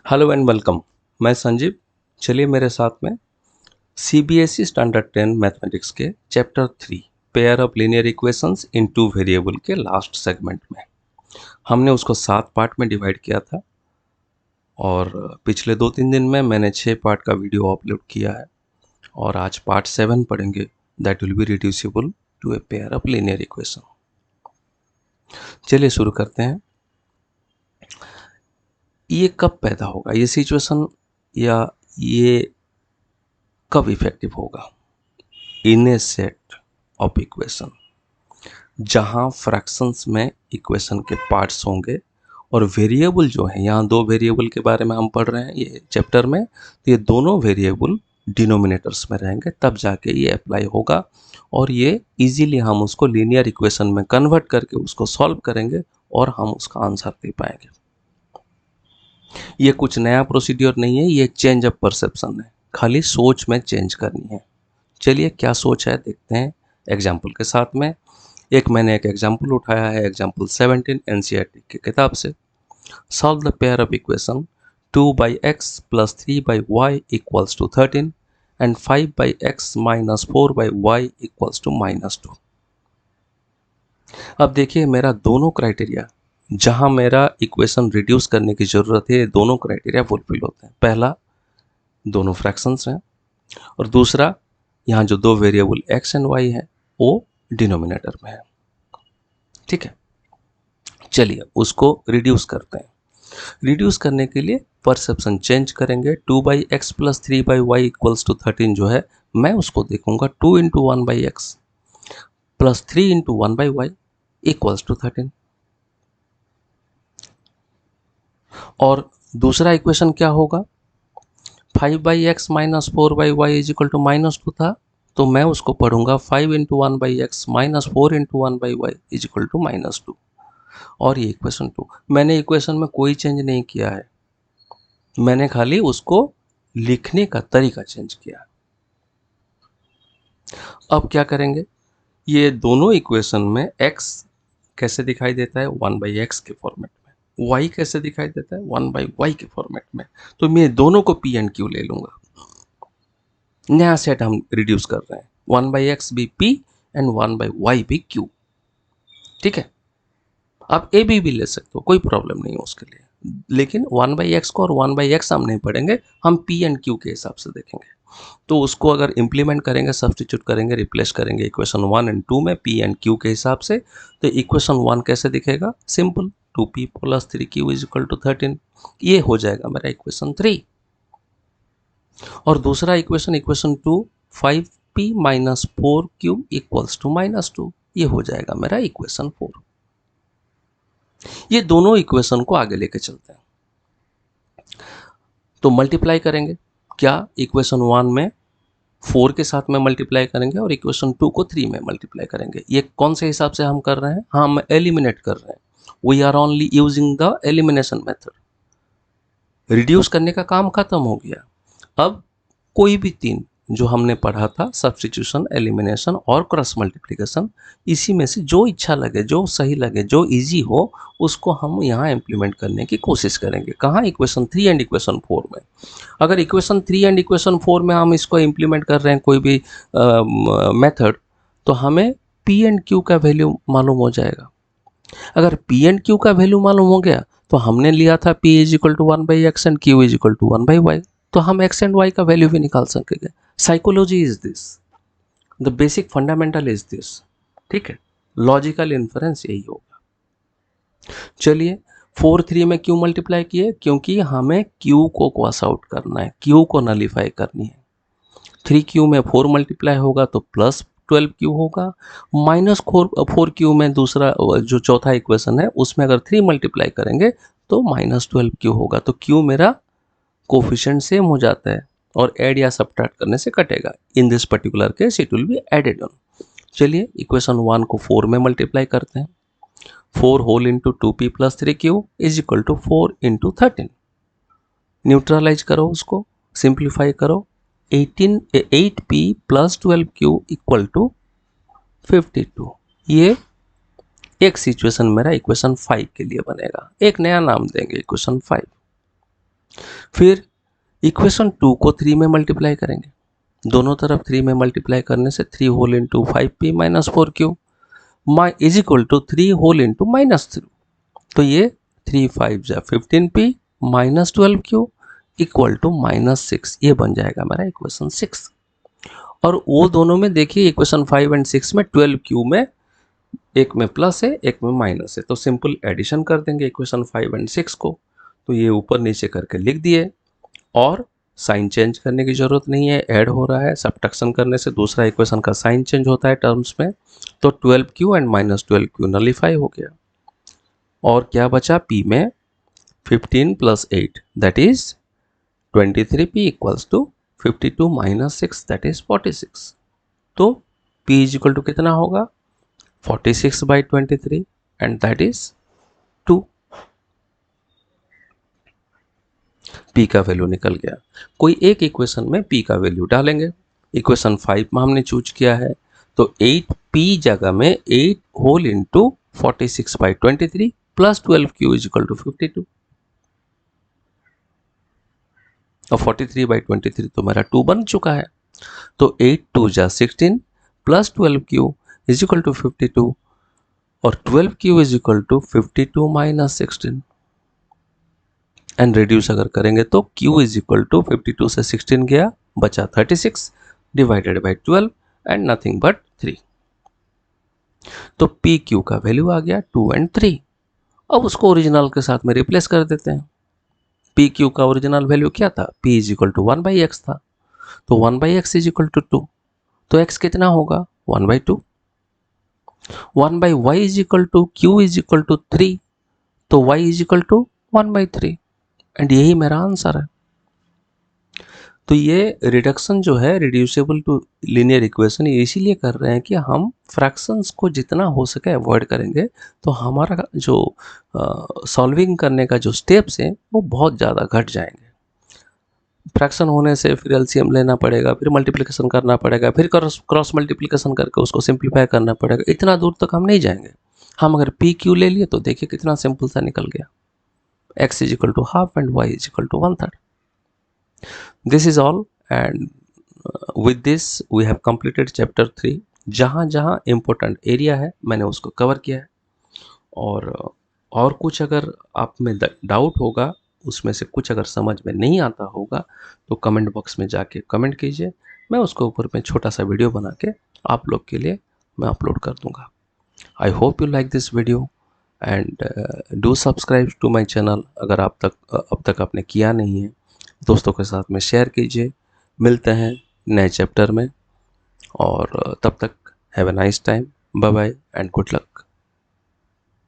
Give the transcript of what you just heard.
Hello and welcome. मैं संजीव। चलिए मेरे साथ में सीबीएसई स्टैंडर्ड 10 मैथमेटिक्स के chapter 3 pair of linear equations in two variable के लास्ट सेगमेंट में हमने उसको 7 पार्ट में डिवाइड किया था और पिछले 2-3 दिन में मैंने 6 पार्ट का वीडियो अपलोड किया है और आज पार्ट 7 पढ़ेंगे that will be reducible to a pair of linear equation. चलिए शुरू करते हैं। ये कब पैदा होगा, ये सिचुएशन या ये कब इफेक्टिव होगा? इन ए सेट ऑफ इक्वेशन जहां फ्रैक्शंस में इक्वेशन के पार्ट्स होंगे और वेरिएबल जो है, यहाँ 2 वेरिएबल के बारे में हम पढ़ रहे हैं ये चैप्टर में, तो ये दोनों वेरिएबल डिनोमिनेटर्स में रहेंगे, तब जाके ये अप्लाई होगा और ये इजीली हम उसको लीनियर इक्वेशन में कन्वर्ट करके उसको सॉल्व करेंगे और हम उसका आंसर दे पाएंगे। ये कुछ नया प्रोसीड्योर नहीं है, ये चेंज ऑफ परसेप्शन है, खाली सोच में चेंज करनी है। चलिए क्या सोच है देखते हैं एग्जाम्पल के साथ में। मैंने एक एग्जाम्पल उठाया है, एग्जाम्पल 17 एनसीईआरटी की किताब से। Solve the pair of equation 2/x + 3/y = 13 and 5/x - 4/y = -2। अब देखिए मेरा दोनों क्राइटेरिया, जहां मेरा इक्वेशन रिड्यूस करने की जरूरत है, दोनों क्राइटेरिया फुलफिल होते हैं। पहला, दोनों फ्रैक्शंस हैं और दूसरा, यहाँ जो 2 वेरिएबल x एंड y है वो डिनोमिनेटर में है। ठीक है, चलिए उसको रिड्यूस करते हैं। रिड्यूस करने के लिए परसेप्शन चेंज करेंगे। 2/x + 3/y = 13 जो है, मैं उसको देखूंगा 2 × 1/x + 3 × 1/y = 13। और दूसरा इक्वेशन क्या होगा? 5/x - 4/y = -2 था, तो मैं उसको पढ़ूंगा 5 × 1/x - 4 × 1/y = -2। और ये इक्वेशन 2, मैंने इक्वेशन में कोई चेंज नहीं किया है, मैंने खाली उसको लिखने का तरीका चेंज किया। अब क्या करेंगे, ये दोनों इक्वेशन में x कैसे दिखाई देता है? 1/x के फॉर्मेट में। y कैसे दिखाई देता है? 1/y के फॉर्मेट में। तो मैं दोनों को p एंड q ले लूंगा। नया सेट हम रिड्यूस कर रहे हैं, 1/x भी p एंड 1/y भी q। ठीक है, आप ए बी भी ले सकते हो, कोई प्रॉब्लम नहीं है उसके लिए, लेकिन 1/x को और 1/x हम नहीं पढ़ेंगे, हम p एंड q के हिसाब से देखेंगे। तो उसको अगर इम्प्लीमेंट करेंगे, सब्सटीट्यूट करेंगे, रिप्लेस करेंगे इक्वेशन 1 एंड 2 में p एंड q के हिसाब से, तो इक्वेशन 1 कैसे दिखेगा? Simple, 2p + 3q = 13। ये हो जाएगा मेरा इक्वेशन 3। और दूसरा इक्वेशन 2, 5p - 4q = -2, ये हो जाएगा मेरा इक्वेशन 4। ये दोनों इक्वेशन को आगे लेके चलते हैं, तो मल्टीप्लाई करेंगे। क्या? इक्वेशन 1 में 4 के साथ में मल्टीप्लाई करेंगे और इक्वेशन 2 को 3 में मल्टीप्लाई करेंगे। ये कौन से हिसाब से हम कर रहे हैं? हम एलिमिनेट कर रहे हैं। We are only using the elimination method. Reduce करने का काम खत्म हो गया। अब कोई भी 3 जो हमने पढ़ा था, सब्स्टिट्यूशन, एलिमिनेशन और क्रॉस मल्टीप्लिकेशन, इसी में से जो इच्छा लगे, जो सही लगे, जो इजी हो, उसको हम यहाँ इम्प्लीमेंट करने की कोशिश करेंगे। कहाँ? इक्वेशन 3 एंड इक्वेशन 4 में। अगर इक्वेशन 3 एंड इक्वेशन 4 में हम इसको इम्प्लीमेंट कर रहे हैं कोई भी मेथड, तो हमें पी एंड क्यू का वैल्यू मालूम हो जाएगा। अगर पी एंड क्यू का वैल्यू मालूम हो गया, तो हमने लिया था p = 1/x and q = 1/y, तो हम x एंड y का वैल्यू भी निकाल सकेंगे। Psychology is this, the basic fundamental is this. ठीक है, लॉजिकल इन्फरेंस यही होगा। चलिए 4 3 में क्यों मल्टीप्लाई किए? क्योंकि हमें q को क्रॉस आउट करना है, q को नलीफाई करनी है। 3q में 4 मल्टीप्लाई होगा तो +12q होगा, -4q में दूसरा जो चौथा इक्वेशन है उसमें अगर 3 मल्टीप्लाई करेंगे तो -12q होगा। तो q मेरा कोफिशिएंट सेम हो जाता है और ऐड या सब्ट्रैक्ट करने से कटेगा। In this particular case it will be added on. चलिए इक्वेशन 1 को 4 में मल्टीप्लाई करते हैं। 4 whole into 2p + 3q = 4 × 13। Neutralise करो, उसको सिंप्लीफाई करो। 8p + 12q = 52। ये एक सिचुएशन मेरा इक्वेशन 5 के लिए बनेगा। एक नया नाम देंगे, इक्वेशन 5। फिर इक्वेशन 2 को 3 में मल्टीप्लाई करेंगे, दोनों तरफ 3 में मल्टीप्लाई करने से 3 whole into 5p minus 4q is equal to 3 whole into minus 3। तो ये 3 5 जा 15p minus 12q equal to minus 6, ये बन जाएगा मेरा इक्वेशन 6। और वो दोनों में देखिए इक्वेशन 5 एंड 6 में 12q में एक में प्लस है एक में माइनस है, तो सिंपल एडिशन कर देंगे इक्वेशन 5 एंड 6 को। तो ये ऊपर नीचे करके लिख दिए और साइन चेंज करने की ज़रूरत नहीं है, ऐड हो रहा है, सब्ट्रैक्शन करने से दूसरा इक्वेशन का साइन चेंज होता है टर्म्स में। तो 12q and minus 12q nullify हो गया और क्या बचा p में 15 plus 8 that is 23p equals to 52 minus 6 that is 46। तो p इज इक्वल टू कितना होगा 46 by 23 and that is 2। p का वैल्यू निकल गया। कोई एक इक्वेशन में p का वैल्यू डालेंगे। इक्वेशन 5 में हमने चूज किया है तो 8p जगह में 8 whole into 46 by 23 plus 12q is equal to 52 और 43 बाई 23 तो मेरा 2 बन चुका है। तो 8 2 जा 16 plus 12q is equal to 52 और 12q is equal to 52 minus 16 and reduce अगर करेंगे तो q इज इक्वल टू 52 से 16 गया बचा 36 divided by 12 and nothing but 3। तो पी क्यू का वैल्यू आ गया 2 एंड 3। अब उसको ओरिजिनल के साथ में रिप्लेस कर देते हैं। पी क्यू का ओरिजिनल वैल्यू क्या था, p is equal to 1 by x था, तो 1 by x is equal to 2, तो x कितना होगा 1 by 2। 1 by y is equal to q is equal to 3, तो y is equal to 1 by 3 and यही मेरा आंसर है। तो ये रिडक्शन जो है रिड्यूसिबल टू लीनियर इक्वेशन ये इसीलिए कर रहे हैं कि हम फ्रैक्शंस को जितना हो सके अवॉइड करेंगे, तो हमारा जो सॉल्विंग करने का जो स्टेप्स हैं वो बहुत ज़्यादा घट जाएंगे। फ्रैक्शन होने से फिर एलसीएम लेना पड़ेगा, फिर मल्टीप्लिकेशन करना पड़ेगा, फिर क्रॉस मल्टीप्लिकेशन करके उसको सिंप्लीफाई करना पड़ेगा, इतना दूर तक हम नहीं जाएंगे। हम अगर पी क्यू ले लिए तो देखिए कितना सिंपल सा निकल गया, x is equal to half and y is equal to 1/3। This is all and with this we have completed chapter 3। जहाँ जहाँ इम्पोर्टेंट एरिया है मैंने उसको कवर किया है और कुछ अगर आप में डाउट होगा, उसमें से कुछ अगर समझ में नहीं आता होगा तो कमेंट बॉक्स में जाके कमेंट कीजिए, मैं उसके ऊपर में छोटा सा वीडियो बना के आप लोग के लिए मैं अपलोड कर दूंगा। I hope you like this video and do subscribe to my channel अगर अब तक आपने किया नहीं है। दोस्तों के साथ में शेयर कीजिए। मिलते हैं नए चैप्टर में और तब तक have a nice time, bye bye and good luck.